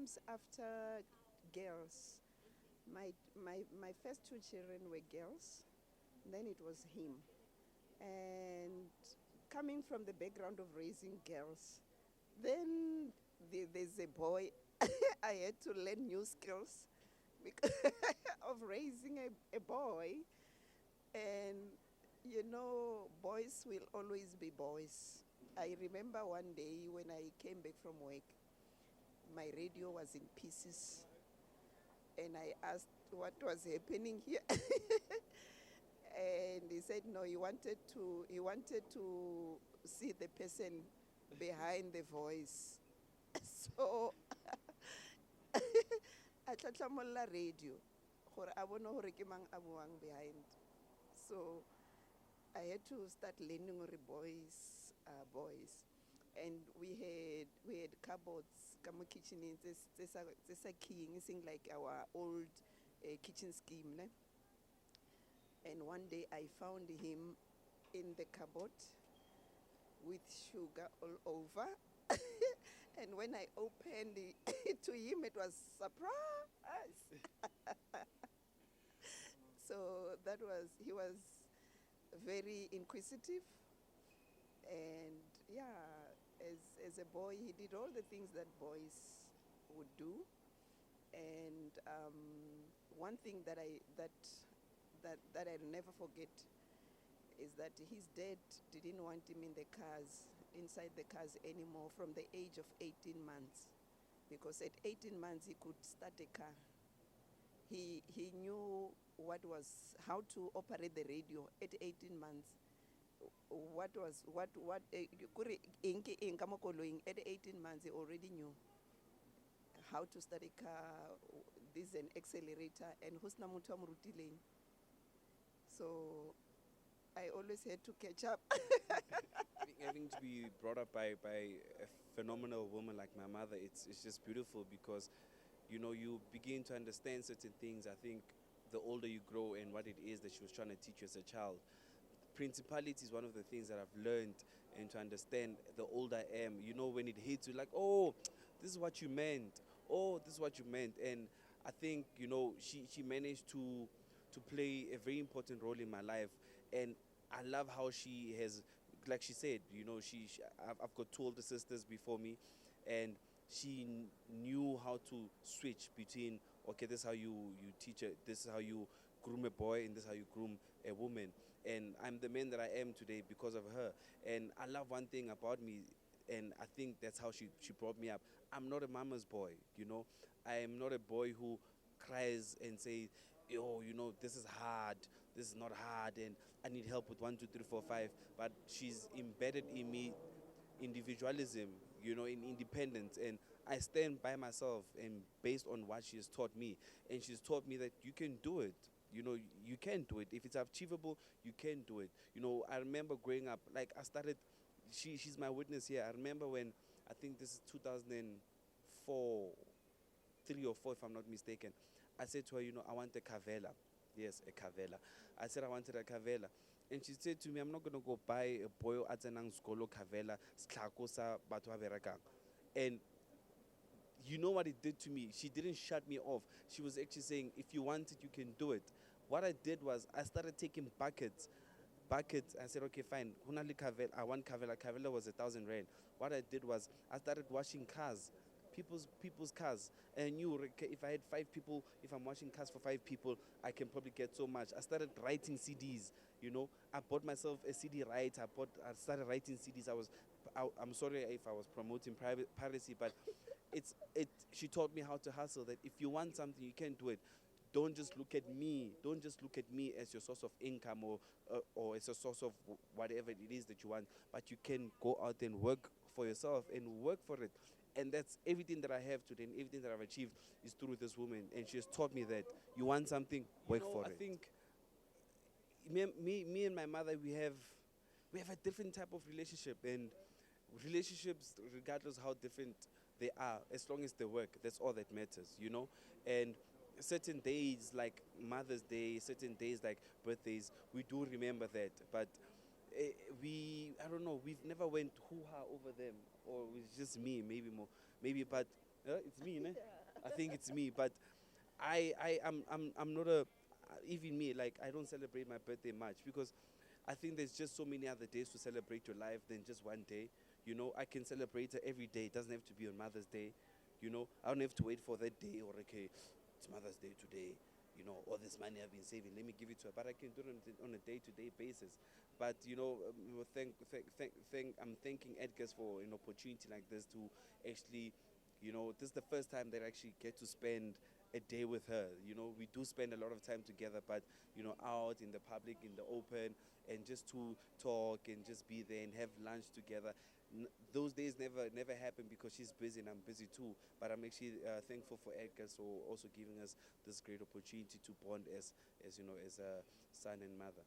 comes after girls. My first two children were girls, then it was him. And coming from the background of raising girls, then there's a boy. I had to learn new skills because of raising a boy. And boys will always be boys. I remember one day when I came back from work, my radio was in pieces, and I asked what was happening here. And he said no, he wanted to see the person behind the voice. So a tlatlamolla radio gore a bone gore ke mang a buang behind. So I had to start learning gore boys are boys. And we had cupboards ka mo kitcheneng tse sa keying, it seemed like our old kitchen scheme, ne? And one day I found him in the cupboard with sugar all over. And when I opened it to him, it was surprise. So he was very inquisitive. And yeah, as a boy, he did all the things that boys would do. And one thing that I'll never forget is that his dad didn't want him inside the cars anymore from the age of 18 months. Because at 18 months, he could start a car. He knew how to operate the radio at 18 months. At 18 months, he already knew how to start a car. This is an accelerator, and who's namutu amrutileng. So I always had to catch up. Having to be brought up by a phenomenal woman like my mother, it's just beautiful because, you begin to understand certain things. I think the older you grow and what it is that she was trying to teach you as a child. Principality is one of the things that I've learned and to understand the older I am. When it hits you, like, oh, this is what you meant. Oh, this is what you meant. And I think, she managed to play a very important role in my life. And I love how she has, like she said, I've got two older sisters before me, and she knew how to switch between, okay, this is how you teach it, this is how you groom a boy, and this is how you groom a woman. And I'm the man that I am today because of her. And I love one thing about me, and I think that's how she brought me up. I'm not a mama's boy, I am not a boy who cries and says, oh, this is hard, this is not hard, and I need help with 1, 2, 3, 4, 5. But she's embedded in me individualism, in independence, and I stand by myself and based on what she has taught me. And she's taught me that you can do it. You can do it. If it's achievable, you can do it. I remember growing up, like I started, she's my witness here. I remember when, I think this is 2004, 3 or 4 if I'm not mistaken, I said to her, I want a Cavella. Yes, a Cavella. I said I wanted a Cavella. And she said to me, I'm not going to go buy a boy at an skolo Cavella, sklako sa batho ba berekang. And you know what it did to me? She didn't shut me off. She was actually saying, if you want it, you can do it. What I did was I started taking buckets. I said, okay, fine. Hunali Cavella, I want Cavella. Cavella was 1,000 rand. What I did was I started washing cars. People's cars. And I knew if I had 5 people, if I'm washing cars for 5 people, I can probably get so much. I started writing CDs, I bought myself a CD writer. I started writing CDs. I'm sorry if I was promoting piracy, but she taught me how to hustle, that if you want something, you can do it. Don't just look at me. Don't just look at me as your source of income or as a source of whatever it is that you want. But you can go out and work for yourself and work for it. And that's everything that I have today, and everything that I've achieved is through this woman. And she has taught me that you want something, work for it. I think me and my mother, we have a different type of relationship, and relationships, regardless how different they are, as long as they work, that's all that matters, And certain days like Mother's Day, certain days like birthdays, we do remember that. But I don't know, we've never went hoo-ha over them, or it's just me, maybe more, maybe. But It's me, ne? I think it's me, but I'm not a even me, like I don't celebrate my birthday much because I think there's just so many other days to celebrate your life than just one day. You know, I can celebrate her every day. It doesn't have to be on Mother's Day. You know, I don't have to wait for that day or okay, it's Mother's Day today. You know, all this money I've been saving, let me give it to her. But I can do it on a day-to-day basis. But you know, I'm thanking Edgar's for an opportunity like this to actually, you know, this is the first time that I actually get to spend a day with her. You know, we do spend a lot of time together, but you know, out in the public, in the open, and just to talk and just be there and have lunch together. Those days never happen because she's busy and I'm busy too. But I'm actually thankful for Edgar for also giving us this great opportunity to bond as you know, as a son and mother.